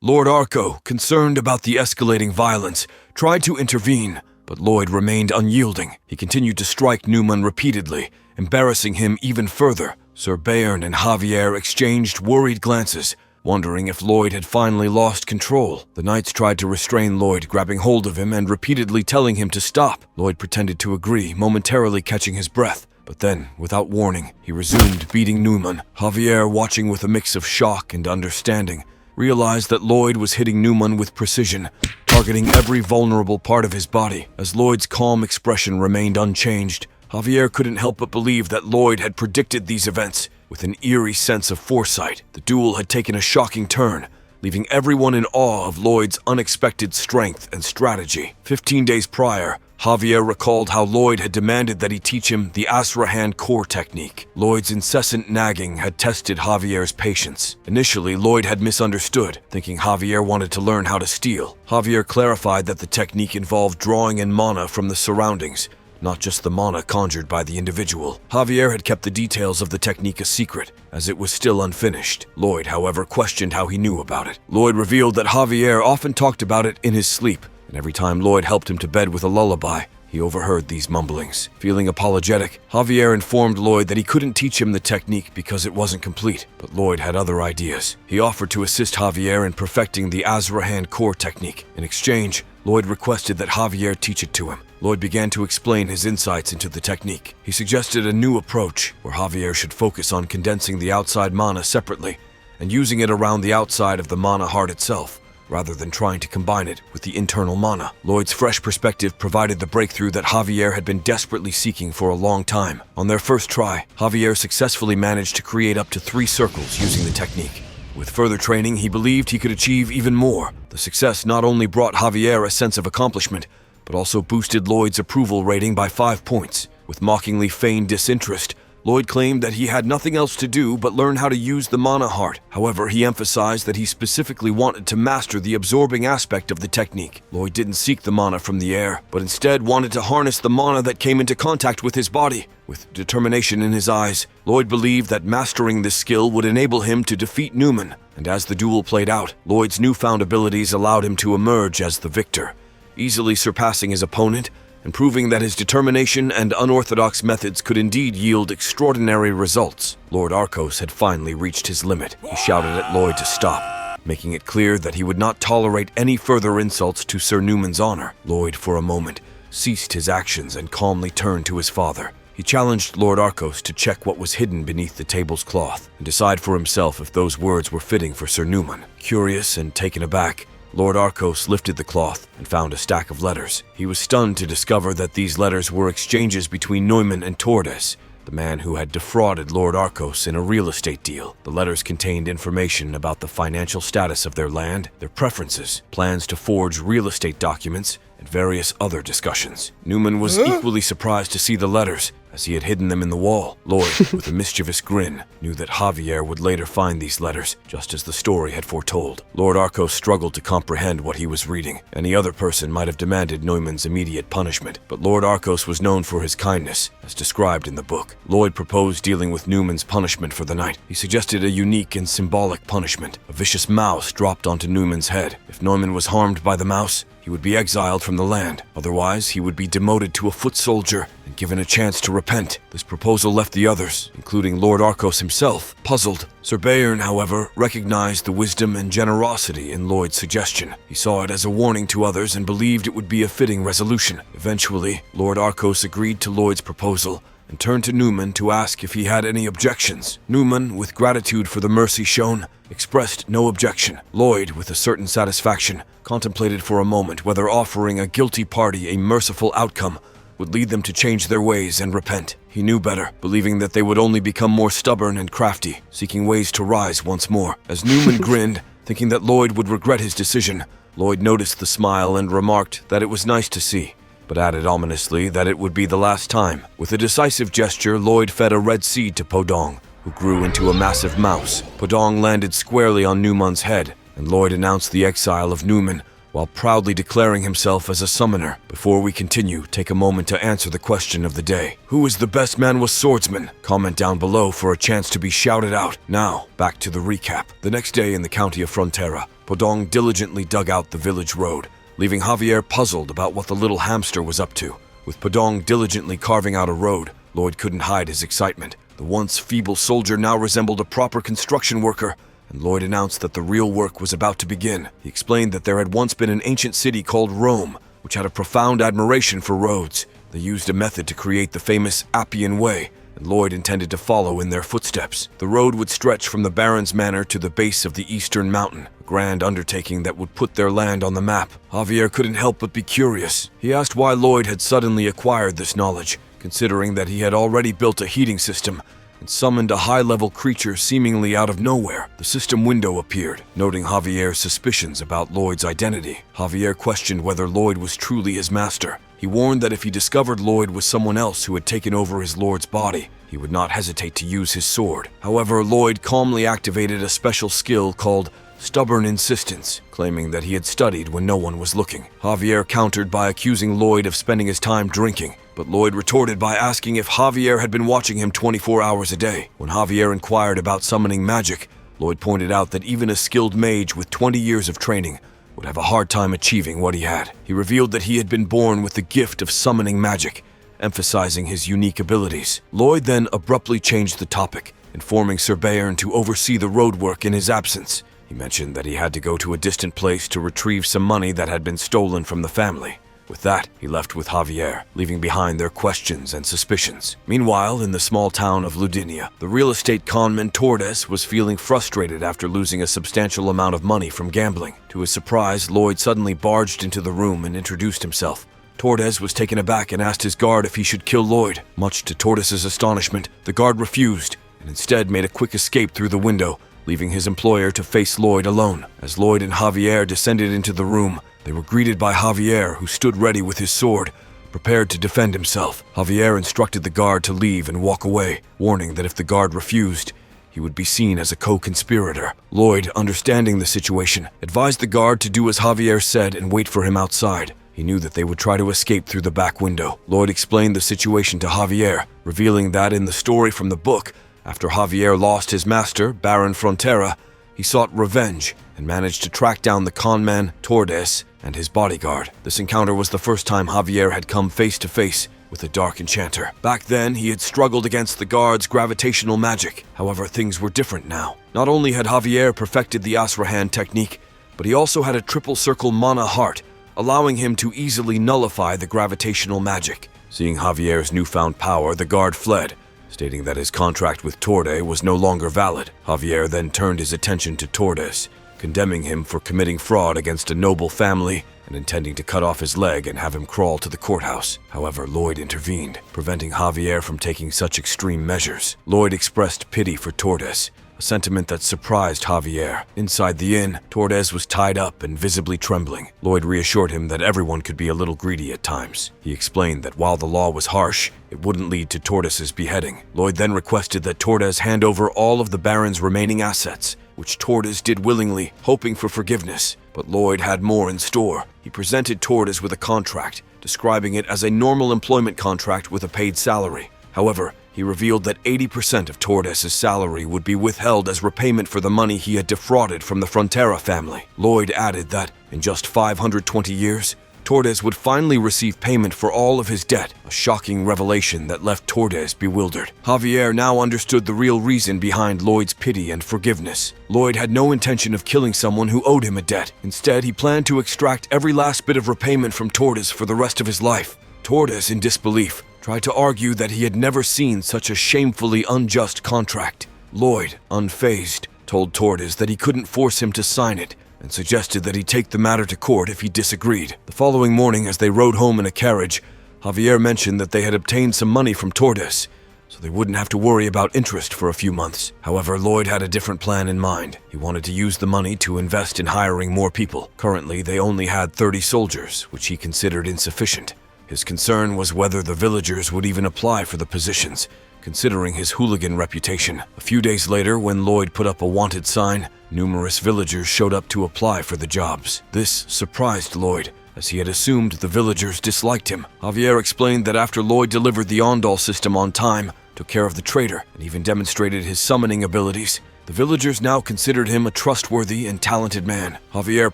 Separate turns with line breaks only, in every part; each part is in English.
Lord Arco, concerned about the escalating violence, tried to intervene, but Lloyd remained unyielding. He continued to strike Newman repeatedly, embarrassing him even further. Sir Bayern and Javier exchanged worried glances, wondering if Lloyd had finally lost control. The knights tried to restrain Lloyd, grabbing hold of him and repeatedly telling him to stop. Lloyd pretended to agree, momentarily catching his breath. But then, without warning, he resumed beating Newman. Javier, watching with a mix of shock and understanding, realized that Lloyd was hitting Newman with precision, targeting every vulnerable part of his body. As Lloyd's calm expression remained unchanged, Javier couldn't help but believe that Lloyd had predicted these events. With an eerie sense of foresight, the duel had taken a shocking turn, leaving everyone in awe of Lloyd's unexpected strength and strategy. 15 days prior, Javier recalled how Lloyd had demanded that he teach him the Asra hand core technique. Lloyd's incessant nagging had tested Javier's patience. Initially, Lloyd had misunderstood, thinking Javier wanted to learn how to steal. Javier clarified that the technique involved drawing in mana from the surroundings, not just the mana conjured by the individual. Javier had kept the details of the technique a secret, as it was still unfinished. Lloyd, however, questioned how he knew about it. Lloyd revealed that Javier often talked about it in his sleep, and every time Lloyd helped him to bed with a lullaby, he overheard these mumblings. Feeling apologetic, Javier informed Lloyd that he couldn't teach him the technique because it wasn't complete, but Lloyd had other ideas. He offered to assist Javier in perfecting the Asra hand core technique. In exchange, Lloyd requested that Javier teach it to him. Lloyd began to explain his insights into the technique. He suggested a new approach, where Javier should focus on condensing the outside mana separately and using it around the outside of the mana heart itself, rather than trying to combine it with the internal mana. Lloyd's fresh perspective provided the breakthrough that Javier had been desperately seeking for a long time. On their first try, Javier successfully managed to create up to 3 circles using the technique. With further training, he believed he could achieve even more. The success not only brought Javier a sense of accomplishment, but also boosted Lloyd's approval rating by 5 points. With mockingly feigned disinterest, Lloyd claimed that he had nothing else to do but learn how to use the mana heart. However, he emphasized that he specifically wanted to master the absorbing aspect of the technique. Lloyd didn't seek the mana from the air, but instead wanted to harness the mana that came into contact with his body. With determination in his eyes, Lloyd believed that mastering this skill would enable him to defeat Newman. And as the duel played out, Lloyd's newfound abilities allowed him to emerge as the victor, easily surpassing his opponent and proving that his determination and unorthodox methods could indeed yield extraordinary results. Lord Arcos had finally reached his limit. He shouted at Lloyd to stop, making it clear that he would not tolerate any further insults to Sir Newman's honor. Lloyd, for a moment, ceased his actions and calmly turned to his father. He challenged Lord Arcos to check what was hidden beneath the table's cloth and decide for himself if those words were fitting for Sir Newman. Curious and taken aback, Lord Arcos lifted the cloth and found a stack of letters. He was stunned to discover that these letters were exchanges between Neumann and Tordes, the man who had defrauded Lord Arcos in a real estate deal. The letters contained information about the financial status of their land, their preferences, plans to forge real estate documents, and various other discussions. Newman was equally surprised to see the letters, as he had hidden them in the wall. Lloyd, with a mischievous grin, knew that Javier would later find these letters, just as the story had foretold. Lord Arcos struggled to comprehend what he was reading. Any other person might have demanded Neumann's immediate punishment, but Lord Arcos was known for his kindness, as described in the book. Lloyd proposed dealing with Neumann's punishment for the night. He suggested a unique and symbolic punishment. A vicious mouse dropped onto Neumann's head. If Neumann was harmed by the mouse, he would be exiled from the land. Otherwise, he would be demoted to a foot soldier and given a chance to repent. This proposal left the others, including Lord Arcos himself, puzzled. Sir Bayern, however, recognized the wisdom and generosity in Lloyd's suggestion. He saw it as a warning to others and believed it would be a fitting resolution. Eventually, Lord Arcos agreed to Lloyd's proposal and turned to Neumann to ask if he had any objections. Neumann, with gratitude for the mercy shown, expressed no objection. Lloyd, with a certain satisfaction, contemplated for a moment whether offering a guilty party a merciful outcome would lead them to change their ways and repent. He knew better, believing that they would only become more stubborn and crafty, seeking ways to rise once more. As Neumann grinned, thinking that Lloyd would regret his decision, Lloyd noticed the smile and remarked that it was nice to see, but added ominously that it would be the last time. With a decisive gesture, Lloyd fed a red seed to Podong, who grew into a massive mouse. Podong landed squarely on Neumann's head, and Lloyd announced the exile of Neumann while proudly declaring himself as a summoner. Before we continue, take a moment to answer the question of the day. Who is the best Manhwa swordsman? Comment down below for a chance to be shouted out. Now, back to the recap. The next day in the county of Frontera, Podong diligently dug out the village road, leaving Javier puzzled about what the little hamster was up to. With Podong diligently carving out a road, Lloyd couldn't hide his excitement. The once feeble soldier now resembled a proper construction worker, and Lloyd announced that the real work was about to begin. He explained that there had once been an ancient city called Rome, which had a profound admiration for roads. They used a method to create the famous Appian Way, and Lloyd intended to follow in their footsteps. The road would stretch from the Baron's Manor to the base of the eastern mountain, a grand undertaking that would put their land on the map. Javier couldn't help but be curious. He asked why Lloyd had suddenly acquired this knowledge, considering that he had already built a heating system and summoned a high-level creature seemingly out of nowhere. The system window appeared, noting Javier's suspicions about Lloyd's identity. Javier questioned whether Lloyd was truly his master. He warned that if he discovered Lloyd was someone else who had taken over his lord's body, he would not hesitate to use his sword. However, Lloyd calmly activated a special skill called stubborn insistence, claiming that he had studied when no one was looking. Javier countered by accusing Lloyd of spending his time drinking, but Lloyd retorted by asking if Javier had been watching him 24 hours a day. When Javier inquired about summoning magic, Lloyd pointed out that even a skilled mage with 20 years of training would have a hard time achieving what he had. He revealed that he had been born with the gift of summoning magic, emphasizing his unique abilities. Lloyd then abruptly changed the topic, informing Sir Bayern to oversee the roadwork in his absence. He mentioned that he had to go to a distant place to retrieve some money that had been stolen from the family. With that, he left with Javier, leaving behind their questions and suspicions. Meanwhile, in the small town of Ludinia, the real estate conman Tordes was feeling frustrated after losing a substantial amount of money from gambling. To his surprise, Lloyd suddenly barged into the room and introduced himself. Tordes was taken aback and asked his guard if he should kill Lloyd. Much to Tordes' astonishment, the guard refused and instead made a quick escape through the window, leaving his employer to face Lloyd alone. As Lloyd and Javier descended into the room, they were greeted by Javier, who stood ready with his sword, prepared to defend himself. Javier instructed the guard to leave and walk away, warning that if the guard refused, he would be seen as a co-conspirator. Lloyd, understanding the situation, advised the guard to do as Javier said and wait for him outside. He knew that they would try to escape through the back window. Lloyd explained the situation to Javier, revealing that in the story from the book, after Javier lost his master, Baron Frontera, he sought revenge and managed to track down the conman Tordes and his bodyguard. This encounter was the first time Javier had come face to face with a dark enchanter. Back then, he had struggled against the guard's gravitational magic. However, things were different now. Not only had Javier perfected the Asrahan technique, but he also had a triple circle mana heart, allowing him to easily nullify the gravitational magic. Seeing Javier's newfound power, the guard fled, stating that his contract with Torde was no longer valid. Javier then turned his attention to Tordes, condemning him for committing fraud against a noble family and intending to cut off his leg and have him crawl to the courthouse. However, Lloyd intervened, preventing Javier from taking such extreme measures. Lloyd expressed pity for Tordes, a sentiment that surprised Javier. Inside the inn, Tordes was tied up and visibly trembling. Lloyd reassured him that everyone could be a little greedy at times. He explained that while the law was harsh, it wouldn't lead to Tordes' beheading. Lloyd then requested that Tordes hand over all of the Baron's remaining assets, which Tordes did willingly, hoping for forgiveness. But Lloyd had more in store. He presented Tordes with a contract, describing it as a normal employment contract with a paid salary. However, he revealed that 80% of Tordes' salary would be withheld as repayment for the money he had defrauded from the Frontera family. Lloyd added that, in just 520 years, Tordes would finally receive payment for all of his debt, a shocking revelation that left Tordes bewildered. Javier now understood the real reason behind Lloyd's pity and forgiveness. Lloyd had no intention of killing someone who owed him a debt. Instead, he planned to extract every last bit of repayment from Tordes for the rest of his life. Tordes, in disbelief, tried to argue that he had never seen such a shamefully unjust contract. Lloyd, unfazed, told Tordes that he couldn't force him to sign it and suggested that he take the matter to court if he disagreed. The following morning, as they rode home in a carriage, Javier mentioned that they had obtained some money from Tordes, so they wouldn't have to worry about interest for a few months. However, Lloyd had a different plan in mind. He wanted to use the money to invest in hiring more people. Currently, they only had 30 soldiers, which he considered insufficient. His concern was whether the villagers would even apply for the positions, considering his hooligan reputation. A few days later, when Lloyd put up a wanted sign, numerous villagers showed up to apply for the jobs. This surprised Lloyd, as he had assumed the villagers disliked him. Javier explained that after Lloyd delivered the Ondal system on time, took care of the traitor, and even demonstrated his summoning abilities, the villagers now considered him a trustworthy and talented man. Javier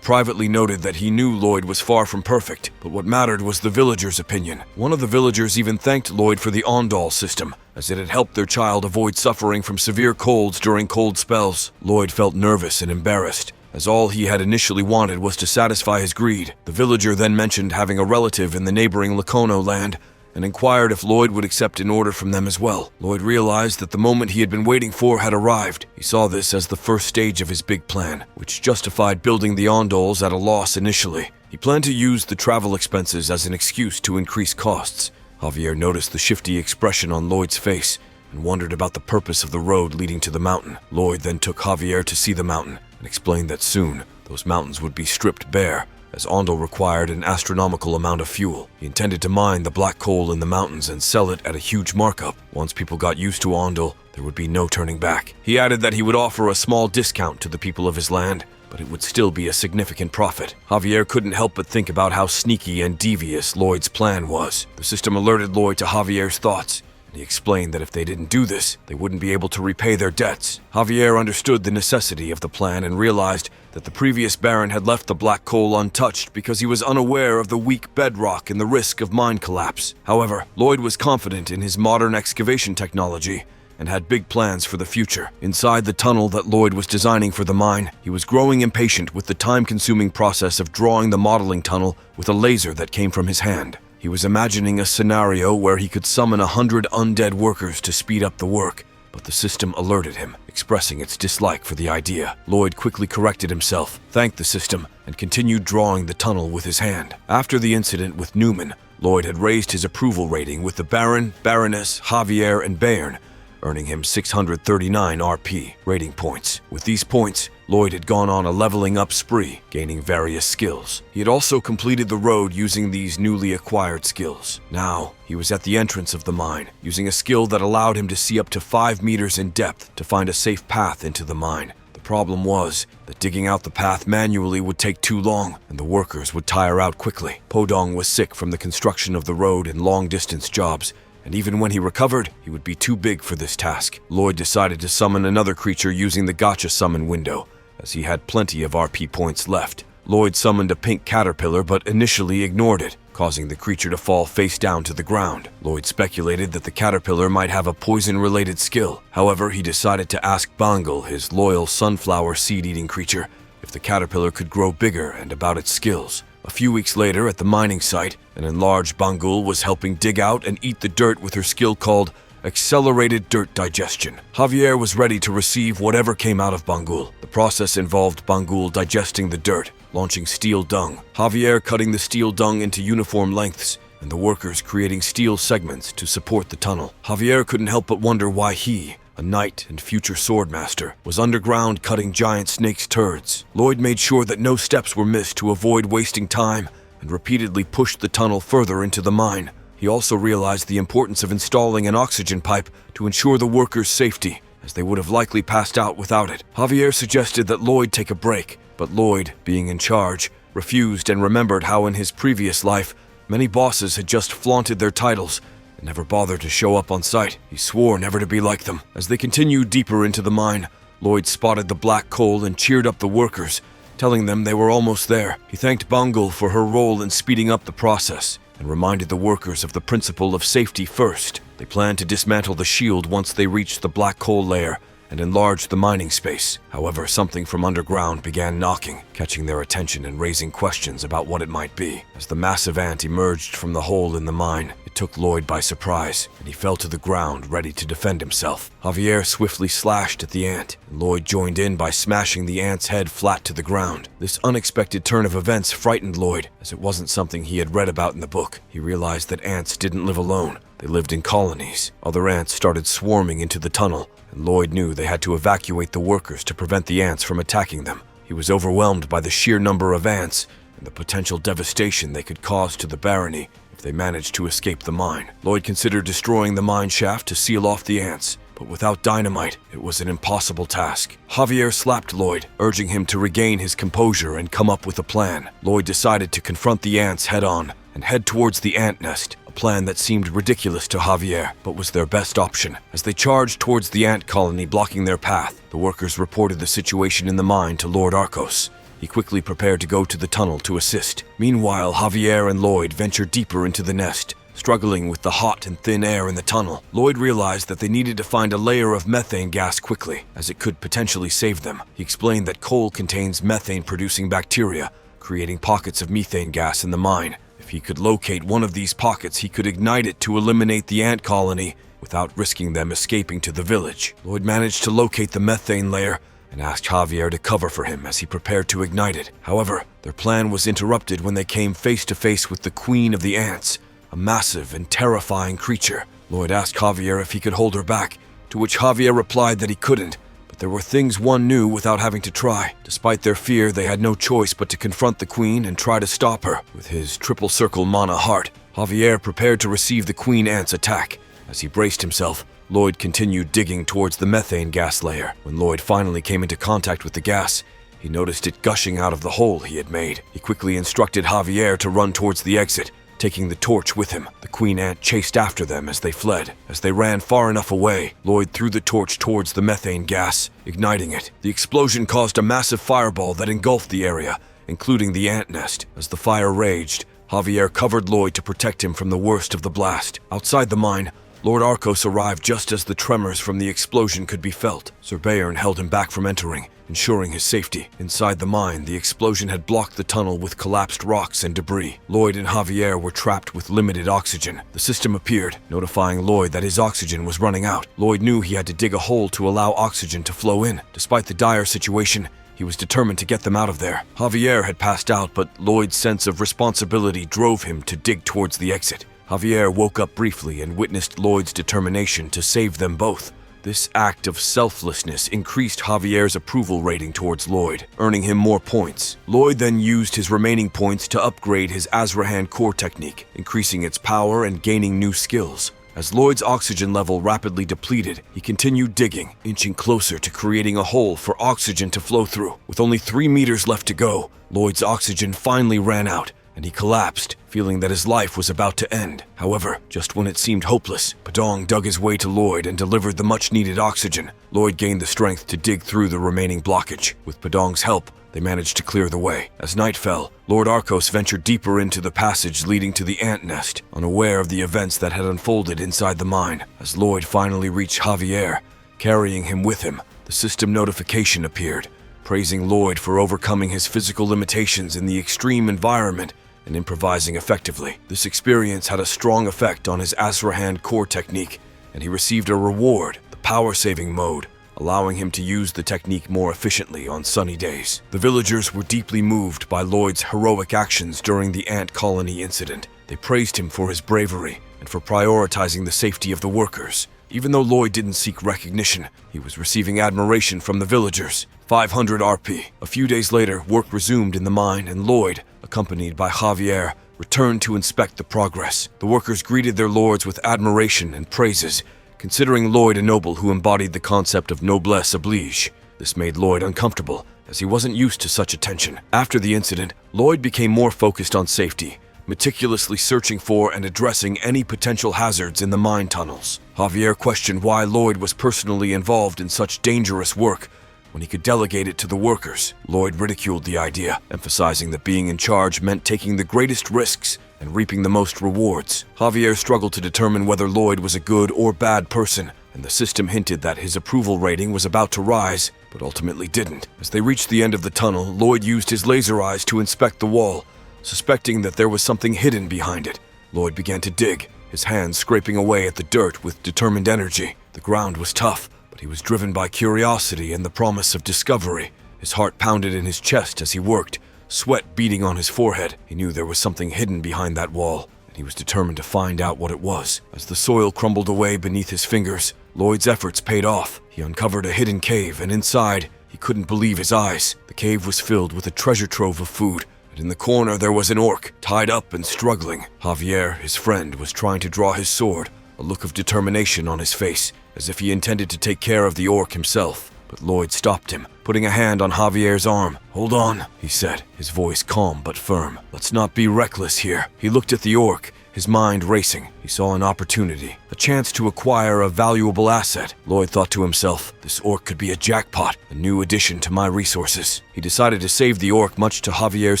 privately noted that he knew Lloyd was far from perfect, but what mattered was the villagers' opinion. One of the villagers even thanked Lloyd for the Ondal system, as it had helped their child avoid suffering from severe colds during cold spells. Lloyd felt nervous and embarrassed, as all he had initially wanted was to satisfy his greed. The villager then mentioned having a relative in the neighboring Lacono land, and inquired if Lloyd would accept an order from them as well. Lloyd realized that the moment he had been waiting for had arrived. He saw this as the first stage of his big plan, which justified building the Ondals at a loss initially. He planned to use the travel expenses as an excuse to increase costs. Javier noticed the shifty expression on Lloyd's face and wondered about the purpose of the road leading to the mountain. Lloyd then took Javier to see the mountain and explained that soon those mountains would be stripped bare, as Ondal required an astronomical amount of fuel. He intended to mine the black coal in the mountains and sell it at a huge markup. Once people got used to Ondal, there would be no turning back. He added that he would offer a small discount to the people of his land, but it would still be a significant profit. Javier couldn't help but think about how sneaky and devious Lloyd's plan was. The system alerted Lloyd to Javier's thoughts, and he explained that if they didn't do this, they wouldn't be able to repay their debts. Javier understood the necessity of the plan and realized that the previous Baron had left the black coal untouched because he was unaware of the weak bedrock and the risk of mine collapse. However, Lloyd was confident in his modern excavation technology and had big plans for the future. Inside the tunnel that Lloyd was designing for the mine, he was growing impatient with the time-consuming process of drawing the modeling tunnel with a laser that came from his hand. He was imagining a scenario where he could summon 100 undead workers to speed up the work, but the system alerted him, expressing its dislike for the idea. Lloyd quickly corrected himself, thanked the system, and continued drawing the tunnel with his hand. After the incident with Newman, Lloyd had raised his approval rating with the Baron, Baroness, Javier, and Bayern, earning him 639 RP rating points. With these points, Lloyd had gone on a leveling up spree, gaining various skills. He had also completed the road using these newly acquired skills. Now, he was at the entrance of the mine, using a skill that allowed him to see up to 5 meters in depth to find a safe path into the mine. The problem was that digging out the path manually would take too long, and the workers would tire out quickly. Podong was sick from the construction of the road and long-distance jobs, and even when he recovered, he would be too big for this task. Lloyd decided to summon another creature using the Gotcha summon window, as he had plenty of RP points left. Lloyd summoned a pink caterpillar but initially ignored it, causing the creature to fall face down to the ground. Lloyd speculated that the caterpillar might have a poison-related skill. However, he decided to ask Bangle, his loyal sunflower seed-eating creature, if the caterpillar could grow bigger and about its skills. A few weeks later, at the mining site, an enlarged Bangul was helping dig out and eat the dirt with her skill called Accelerated Dirt Digestion. Javier was ready to receive whatever came out of Bangul. The process involved Bangul digesting the dirt, launching steel dung, Javier cutting the steel dung into uniform lengths, and the workers creating steel segments to support the tunnel. Javier couldn't help but wonder why he, a knight and future swordmaster, was underground cutting giant snakes' turds. Lloyd made sure that no steps were missed to avoid wasting time and repeatedly pushed the tunnel further into the mine. He also realized the importance of installing an oxygen pipe to ensure the workers' safety, as they would have likely passed out without it. Javier suggested that Lloyd take a break, but Lloyd, being in charge, refused and remembered how in his previous life, many bosses had just flaunted their titles and never bothered to show up on site. He swore never to be like them. As they continued deeper into the mine, Lloyd spotted the black coal and cheered up the workers, telling them they were almost there. He thanked Bangle for her role in speeding up the process and reminded the workers of the principle of safety first. They planned to dismantle the shield once they reached the black coal layer and enlarge the mining space. However, something from underground began knocking, catching their attention and raising questions about what it might be. As the massive ant emerged from the hole in the mine, it took Lloyd by surprise, and he fell to the ground, ready to defend himself. Javier swiftly slashed at the ant, and Lloyd joined in by smashing the ant's head flat to the ground. This unexpected turn of events frightened Lloyd, as it wasn't something he had read about in the book. He realized that ants didn't live alone. They lived in colonies. Other ants started swarming into the tunnel, and Lloyd knew they had to evacuate the workers to prevent the ants from attacking them. He was overwhelmed by the sheer number of ants and the potential devastation they could cause to the barony if they managed to escape the mine. Lloyd considered destroying the mine shaft to seal off the ants, but without dynamite, it was an impossible task. Javier slapped Lloyd, urging him to regain his composure and come up with a plan. Lloyd decided to confront the ants head-on and head towards the ant nest, a plan that seemed ridiculous to Javier, but was their best option. As they charged towards the ant colony blocking their path, the workers reported the situation in the mine to Lord Arcos. He quickly prepared to go to the tunnel to assist. Meanwhile, Javier and Lloyd ventured deeper into the nest. Struggling with the hot and thin air in the tunnel, Lloyd realized that they needed to find a layer of methane gas quickly, as it could potentially save them. He explained that coal contains methane-producing bacteria, creating pockets of methane gas in the mine. If he could locate one of these pockets, he could ignite it to eliminate the ant colony without risking them escaping to the village. Lloyd managed to locate the methane layer and asked Javier to cover for him as he prepared to ignite it. However, their plan was interrupted when they came face to face with the queen of the ants, a massive and terrifying creature. Lloyd asked Javier if he could hold her back, to which Javier replied that he couldn't, but there were things one knew without having to try. Despite their fear, they had no choice but to confront the queen and try to stop her. With his triple circle mana heart, Javier prepared to receive the queen ant's attack. As he braced himself, Lloyd continued digging towards the methane gas layer. When Lloyd finally came into contact with the gas, he noticed it gushing out of the hole he had made. He quickly instructed Javier to run towards the exit, taking the torch with him. The queen ant chased after them as they fled. As they ran far enough away, Lloyd threw the torch towards the methane gas, igniting it. The explosion caused a massive fireball that engulfed the area, including the ant nest. As the fire raged, Javier covered Lloyd to protect him from the worst of the blast. Outside the mine, Lord Arcos arrived just as the tremors from the explosion could be felt. Sir Bayern held him back from entering, ensuring his safety. Inside the mine, the explosion had blocked the tunnel with collapsed rocks and debris. Lloyd and Javier were trapped with limited oxygen. The system appeared, notifying Lloyd that his oxygen was running out. Lloyd knew he had to dig a hole to allow oxygen to flow in. Despite the dire situation, he was determined to get them out of there. Javier had passed out, but Lloyd's sense of responsibility drove him to dig towards the exit. Javier woke up briefly and witnessed Lloyd's determination to save them both. This act of selflessness increased Javier's approval rating towards Lloyd, earning him more points. Lloyd then used his remaining points to upgrade his Azrahan core technique, increasing its power and gaining new skills. As Lloyd's oxygen level rapidly depleted, he continued digging, inching closer to creating a hole for oxygen to flow through. With only 3 meters left to go, Lloyd's oxygen finally ran out, and he collapsed, feeling that his life was about to end. However, just when it seemed hopeless, Padong dug his way to Lloyd and delivered the much-needed oxygen. Lloyd gained the strength to dig through the remaining blockage. With Padong's help, they managed to clear the way. As night fell, Lord Arcos ventured deeper into the passage leading to the ant nest, unaware of the events that had unfolded inside the mine. As Lloyd finally reached Javier, carrying him with him, the system notification appeared, praising Lloyd for overcoming his physical limitations in the extreme environment and improvising effectively. This experience had a strong effect on his Azrahan core technique, and he received a reward, the power-saving mode, allowing him to use the technique more efficiently on sunny days. The villagers were deeply moved by Lloyd's heroic actions during the ant colony incident. They praised him for his bravery and for prioritizing the safety of the workers. Even though Lloyd didn't seek recognition, he was receiving admiration from the villagers. 500 RP. A few days later, work resumed in the mine, and Lloyd, accompanied by Javier, returned to inspect the progress. The workers greeted their lords with admiration and praises, considering Lloyd a noble who embodied the concept of noblesse oblige. This made Lloyd uncomfortable, as he wasn't used to such attention. After the incident, Lloyd became more focused on safety, meticulously searching for and addressing any potential hazards in the mine tunnels. Javier questioned why Lloyd was personally involved in such dangerous work when he could delegate it to the workers. Lloyd ridiculed the idea, emphasizing that being in charge meant taking the greatest risks and reaping the most rewards. Javier struggled to determine whether Lloyd was a good or bad person, and the system hinted that his approval rating was about to rise, but ultimately didn't. As they reached the end of the tunnel, Lloyd used his laser eyes to inspect the wall, suspecting that there was something hidden behind it. Lloyd began to dig, his hands scraping away at the dirt with determined energy. The ground was tough, but he was driven by curiosity and the promise of discovery. His heart pounded in his chest as he worked, sweat beading on his forehead. He knew there was something hidden behind that wall, and he was determined to find out what it was. As the soil crumbled away beneath his fingers, Lloyd's efforts paid off. He uncovered a hidden cave, and inside, he couldn't believe his eyes. The cave was filled with a treasure trove of food, and in the corner there was an orc, tied up and struggling. Javier, his friend, was trying to draw his sword, a look of determination on his face, as if he intended to take care of the orc himself. But Lloyd stopped him, putting a hand on Javier's arm. "Hold on," he said, his voice calm but firm. "Let's not be reckless here." He looked at the orc, his mind racing. He saw an opportunity, a chance to acquire a valuable asset. Lloyd thought to himself, this orc could be a jackpot, a new addition to my resources. He decided to save the orc, much to Javier's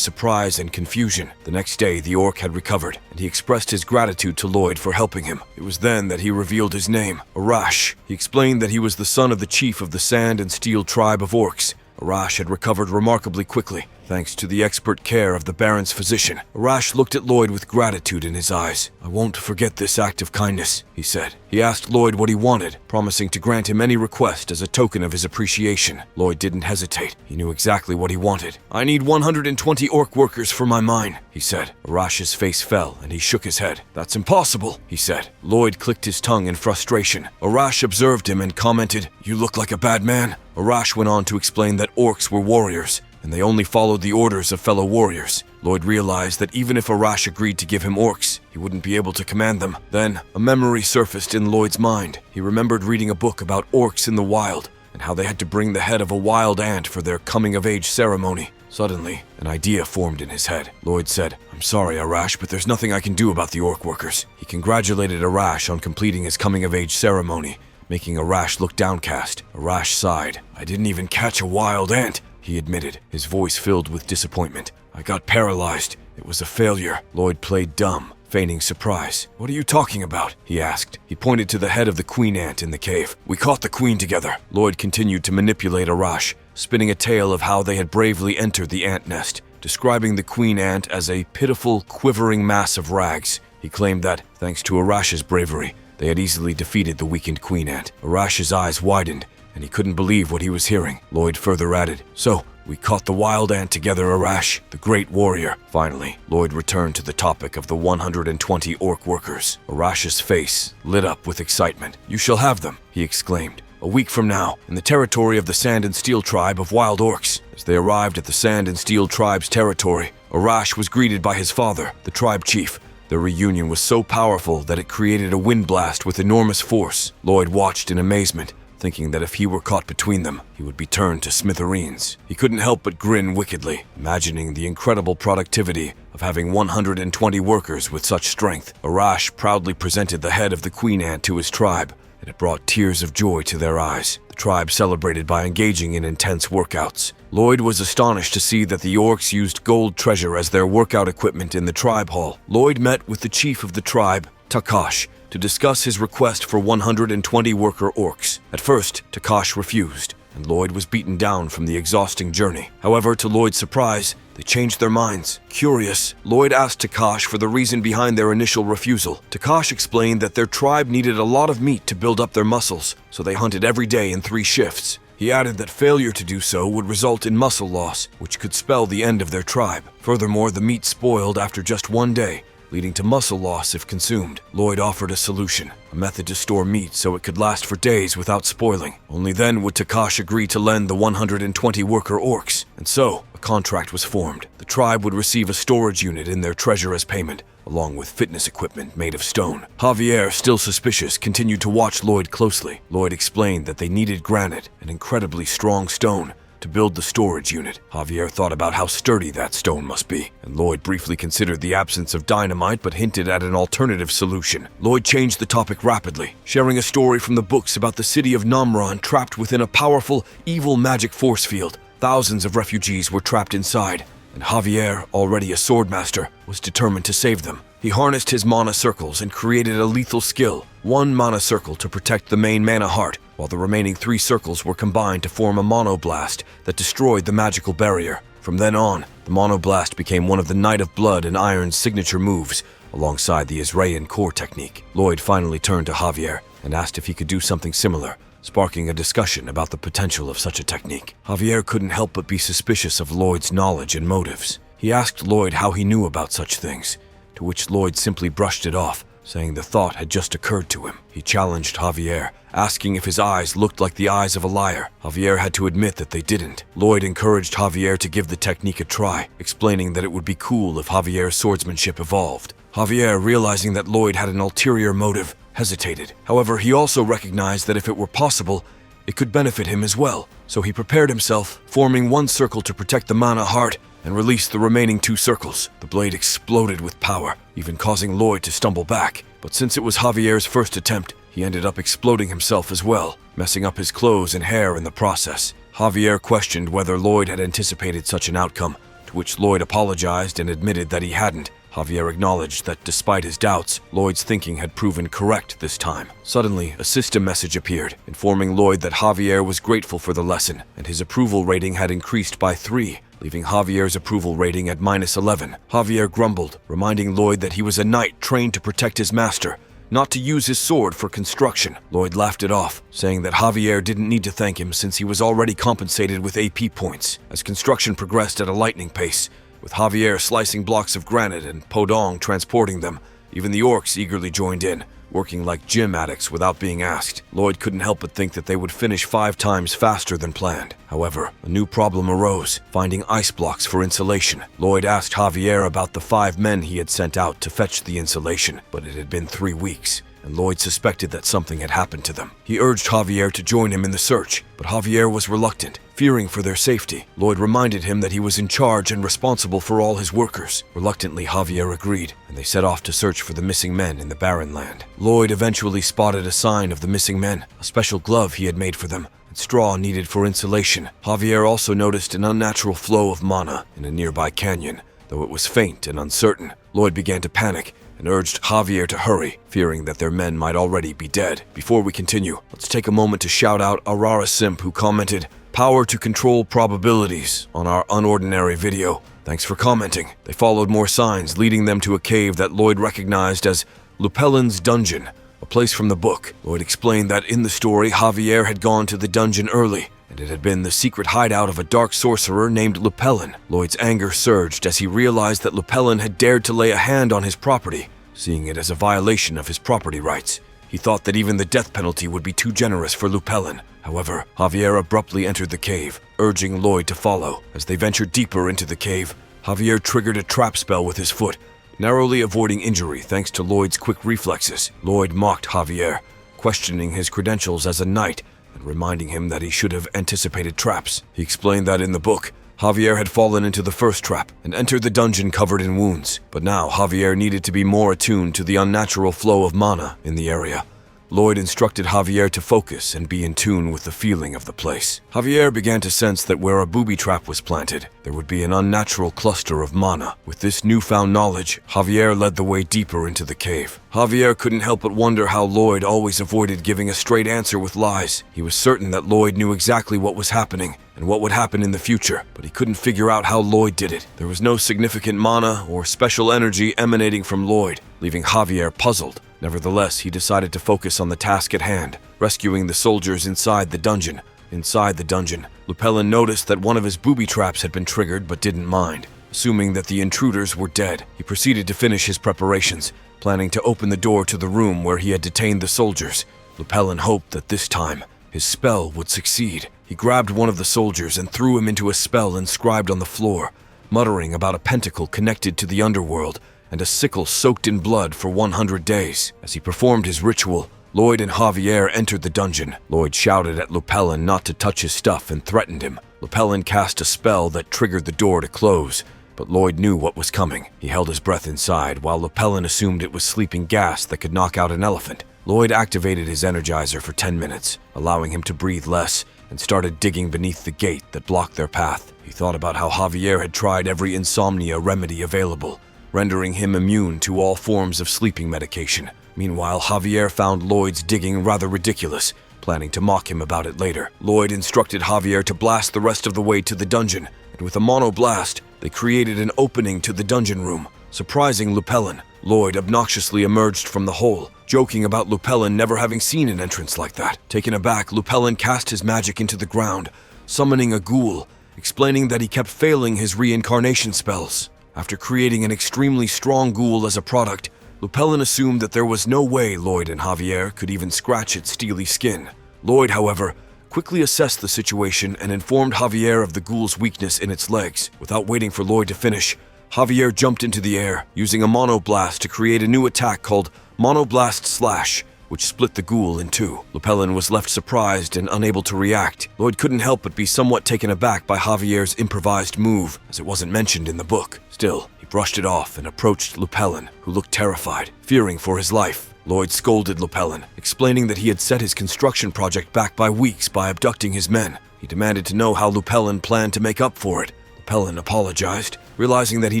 surprise and confusion. The next day, the orc had recovered, and he expressed his gratitude to Lloyd for helping him. It was then that he revealed his name, Arash. He explained that he was the son of the chief of the Sand and Steel tribe of orcs. Arash had recovered remarkably quickly, thanks to the expert care of the Baron's physician. Arash looked at Lloyd with gratitude in his eyes. "I won't forget this act of kindness," he said. He asked Lloyd what he wanted, promising to grant him any request as a token of his appreciation. Lloyd didn't hesitate. He knew exactly what he wanted. "I need 120 orc workers for my mine," he said. Arash's face fell, and he shook his head. "That's impossible," he said. Lloyd clicked his tongue in frustration. Arash observed him and commented, "You look like a bad man." Arash went on to explain that orcs were warriors, and they only followed the orders of fellow warriors. Lloyd realized that even if Arash agreed to give him orcs, he wouldn't be able to command them. Then, a memory surfaced in Lloyd's mind. He remembered reading a book about orcs in the wild, and how they had to bring the head of a wild ant for their coming-of-age ceremony. Suddenly, an idea formed in his head. Lloyd said, "I'm sorry, Arash, but there's nothing I can do about the orc workers." He congratulated Arash on completing his coming-of-age ceremony, making Arash look downcast. Arash sighed. "I didn't even catch a wild ant," he admitted, his voice filled with disappointment. "I got paralyzed. It was a failure." Lloyd played dumb, feigning surprise. "What are you talking about?" he asked. He pointed to the head of the queen ant in the cave. "We caught the queen together." Lloyd continued to manipulate Arash, spinning a tale of how they had bravely entered the ant nest, describing the queen ant as a pitiful, quivering mass of rags. He claimed that, thanks to Arash's bravery, they had easily defeated the weakened queen ant. Arash's eyes widened, and he couldn't believe what he was hearing. Lloyd further added, "So, we caught the wild ant together, Arash, the great warrior." Finally, Lloyd returned to the topic of the 120 orc workers. Arash's face lit up with excitement. "You shall have them," he exclaimed. "A week from now, in the territory of the Sand and Steel tribe of wild orcs." As they arrived at the Sand and Steel tribe's territory, Arash was greeted by his father, the tribe chief. Their reunion was so powerful that it created a wind blast with enormous force. Lloyd watched in amazement, thinking that if he were caught between them, he would be turned to smithereens. He couldn't help but grin wickedly, imagining the incredible productivity of having 120 workers with such strength. Arash proudly presented the head of the queen ant to his tribe, and it brought tears of joy to their eyes. The tribe celebrated by engaging in intense workouts. Lloyd was astonished to see that the orcs used gold treasure as their workout equipment in the tribe hall. Lloyd met with the chief of the tribe, Takash, to discuss his request for 120 worker orcs. At first, Takash refused, and Lloyd was beaten down from the exhausting journey. However, to Lloyd's surprise, they changed their minds. Curious, Lloyd asked Takash for the reason behind their initial refusal. Takash explained that their tribe needed a lot of meat to build up their muscles, so they hunted every day in 3 shifts. He added that failure to do so would result in muscle loss, which could spell the end of their tribe. Furthermore, the meat spoiled after just 1 day, leading to muscle loss if consumed. Lloyd offered a solution, a method to store meat so it could last for days without spoiling. Only then would Takash agree to lend the 120 worker orcs, and so a contract was formed. The tribe would receive a storage unit in their treasure as payment, along with fitness equipment made of stone. Javier, still suspicious, continued to watch Lloyd closely. Lloyd explained that they needed granite, an incredibly strong stone, to build the storage unit. Javier thought about how sturdy that stone must be, and Lloyd briefly considered the absence of dynamite but hinted at an alternative solution. Lloyd changed the topic rapidly, sharing a story from the books about the city of Namran trapped within a powerful, evil magic force field. Thousands of refugees were trapped inside, and Javier, already a swordmaster, was determined to save them. He harnessed his mana circles and created a lethal skill, 1 mana circle to protect the main mana heart, while the remaining 3 circles were combined to form a monoblast that destroyed the magical barrier. From then on, the monoblast became one of the Knight of Blood and Iron's signature moves, alongside the Israeli core technique. Lloyd finally turned to Javier and asked if he could do something similar, sparking a discussion about the potential of such a technique. Javier couldn't help but be suspicious of Lloyd's knowledge and motives. He asked Lloyd how he knew about such things, to which Lloyd simply brushed it off, saying the thought had just occurred to him. He challenged Javier, asking if his eyes looked like the eyes of a liar. Javier had to admit that they didn't. Lloyd encouraged Javier to give the technique a try, explaining that it would be cool if Javier's swordsmanship evolved. Javier, realizing that Lloyd had an ulterior motive, hesitated. However, he also recognized that if it were possible, it could benefit him as well. So he prepared himself, forming one circle to protect the mana heart, and released the remaining 2 circles. The blade exploded with power, even causing Lloyd to stumble back. But since it was Javier's first attempt, he ended up exploding himself as well, messing up his clothes and hair in the process. Javier questioned whether Lloyd had anticipated such an outcome, to which Lloyd apologized and admitted that he hadn't. Javier acknowledged that despite his doubts, Lloyd's thinking had proven correct this time. Suddenly, a system message appeared, informing Lloyd that Javier was grateful for the lesson, and his approval rating had increased by 3, leaving Javier's approval rating at -11. Javier grumbled, reminding Lloyd that he was a knight trained to protect his master, not to use his sword for construction. Lloyd laughed it off, saying that Javier didn't need to thank him since he was already compensated with AP points. As construction progressed at a lightning pace, with Javier slicing blocks of granite and Podong transporting them, even the orcs eagerly joined in, working like gym addicts without being asked. Lloyd couldn't help but think that they would finish 5 times faster than planned. However, a new problem arose, finding ice blocks for insulation. Lloyd asked Javier about the 5 men he had sent out to fetch the insulation, but it had been 3 weeks, and Lloyd suspected that something had happened to them. He urged Javier to join him in the search, but Javier was reluctant, fearing for their safety. Lloyd reminded him that he was in charge and responsible for all his workers. Reluctantly, Javier agreed, and they set off to search for the missing men in the barren land. Lloyd eventually spotted a sign of the missing men, a special glove he had made for them, and straw needed for insulation. Javier also noticed an unnatural flow of mana in a nearby canyon, though it was faint and uncertain. Lloyd began to panic and urged Javier to hurry, fearing that their men might already be dead. Before we continue, let's take a moment to shout out Arara Simp, who commented, "Power to control probabilities," on our unordinary video. Thanks for commenting. They followed more signs, leading them to a cave that Lloyd recognized as Lupellin's Dungeon, a place from the book. Lloyd explained that in the story, Javier had gone to the dungeon early, and it had been the secret hideout of a dark sorcerer named Lupellin. Lloyd's anger surged as he realized that Lupellin had dared to lay a hand on his property, seeing it as a violation of his property rights. He thought that even the death penalty would be too generous for Lupellin. However, Javier abruptly entered the cave, urging Lloyd to follow. As they ventured deeper into the cave, Javier triggered a trap spell with his foot, narrowly avoiding injury thanks to Lloyd's quick reflexes. Lloyd mocked Javier, questioning his credentials as a knight and reminding him that he should have anticipated traps. He explained that in the book, Javier had fallen into the first trap and entered the dungeon covered in wounds, but now Javier needed to be more attuned to the unnatural flow of mana in the area. Lloyd instructed Javier to focus and be in tune with the feeling of the place. Javier began to sense that where a booby trap was planted, there would be an unnatural cluster of mana. With this newfound knowledge, Javier led the way deeper into the cave. Javier couldn't help but wonder how Lloyd always avoided giving a straight answer with lies. He was certain that Lloyd knew exactly what was happening and what would happen in the future, but he couldn't figure out how Lloyd did it. There was no significant mana or special energy emanating from Lloyd, leaving Javier puzzled. Nevertheless, he decided to focus on the task at hand, rescuing the soldiers inside the dungeon. Inside the dungeon, Lupellin noticed that one of his booby traps had been triggered but didn't mind. Assuming that the intruders were dead, he proceeded to finish his preparations, planning to open the door to the room where he had detained the soldiers. Lupellin hoped that this time, his spell would succeed. He grabbed one of the soldiers and threw him into a spell inscribed on the floor, muttering about a pentacle connected to the underworld and a sickle soaked in blood for 100 days. As he performed his ritual, Lloyd and Javier entered the dungeon. Lloyd shouted at Lupellin not to touch his stuff and threatened him. Lupellin cast a spell that triggered the door to close, but Lloyd knew what was coming. He held his breath inside, while Lupellin assumed it was sleeping gas that could knock out an elephant. Lloyd activated his energizer for 10 minutes, allowing him to breathe less, and started digging beneath the gate that blocked their path. He thought about how Javier had tried every insomnia remedy available, rendering him immune to all forms of sleeping medication. Meanwhile, Javier found Lloyd's digging rather ridiculous, planning to mock him about it later. Lloyd instructed Javier to blast the rest of the way to the dungeon, and with a monoblast, they created an opening to the dungeon room. Surprising Lupellin, Lloyd obnoxiously emerged from the hole, joking about Lupellin never having seen an entrance like that. Taken aback, Lupellin cast his magic into the ground, summoning a ghoul, explaining that he kept failing his reincarnation spells. After creating an extremely strong ghoul as a product, Lupelin assumed that there was no way Lloyd and Javier could even scratch its steely skin. Lloyd, however, quickly assessed the situation and informed Javier of the ghoul's weakness in its legs. Without waiting for Lloyd to finish, Javier jumped into the air, using a monoblast to create a new attack called Monoblast Slash, which split the ghoul in two. Lupelin was left surprised and unable to react. Lloyd couldn't help but be somewhat taken aback by Javier's improvised move, as it wasn't mentioned in the book. Still, he brushed it off and approached Lupelin, who looked terrified, fearing for his life. Lloyd scolded Lupelin, explaining that he had set his construction project back by weeks by abducting his men. He demanded to know how Lupelin planned to make up for it. Lupelin apologized, realizing that he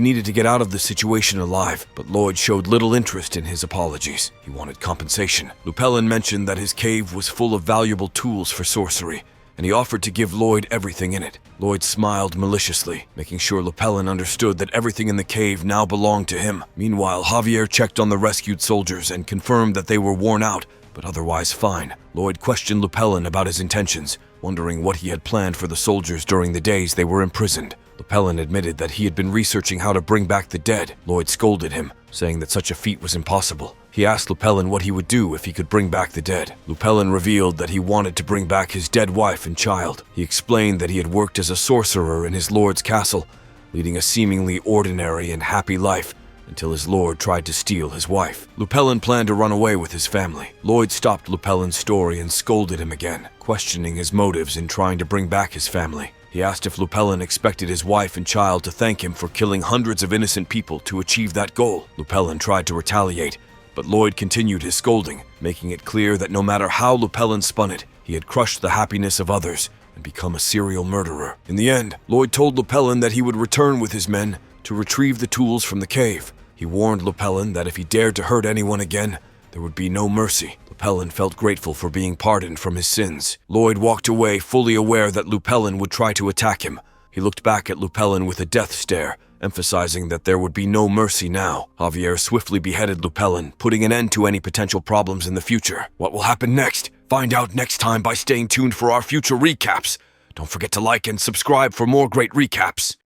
needed to get out of the situation alive, but Lloyd showed little interest in his apologies. He wanted compensation. Lupelin mentioned that his cave was full of valuable tools for sorcery, and he offered to give Lloyd everything in it. Lloyd smiled maliciously, making sure Lupelin understood that everything in the cave now belonged to him. Meanwhile, Javier checked on the rescued soldiers and confirmed that they were worn out, but otherwise fine. Lloyd questioned Lupelin about his intentions, wondering what he had planned for the soldiers during the days they were imprisoned. Lupelin admitted that he had been researching how to bring back the dead. Lloyd scolded him, saying that such a feat was impossible. He asked Lupelin what he would do if he could bring back the dead. Lupelin revealed that he wanted to bring back his dead wife and child. He explained that he had worked as a sorcerer in his lord's castle, leading a seemingly ordinary and happy life until his lord tried to steal his wife. Lupelin planned to run away with his family. Lloyd stopped Lupelin's story and scolded him again, questioning his motives in trying to bring back his family. He asked if Lupelin expected his wife and child to thank him for killing hundreds of innocent people to achieve that goal. Lupelin tried to retaliate, but Lloyd continued his scolding, making it clear that no matter how Lupelin spun it, he had crushed the happiness of others and become a serial murderer. In the end, Lloyd told Lupelin that he would return with his men to retrieve the tools from the cave. He warned Lupelin that if he dared to hurt anyone again, there would be no mercy. Lupelin felt grateful for being pardoned from his sins. Lloyd walked away, fully aware that Lupelin would try to attack him. He looked back at Lupelin with a death stare, emphasizing that there would be no mercy now. Javier swiftly beheaded Lupelin, putting an end to any potential problems in the future. What will happen next? Find out next time by staying tuned for our future recaps. Don't forget to like and subscribe for more great recaps.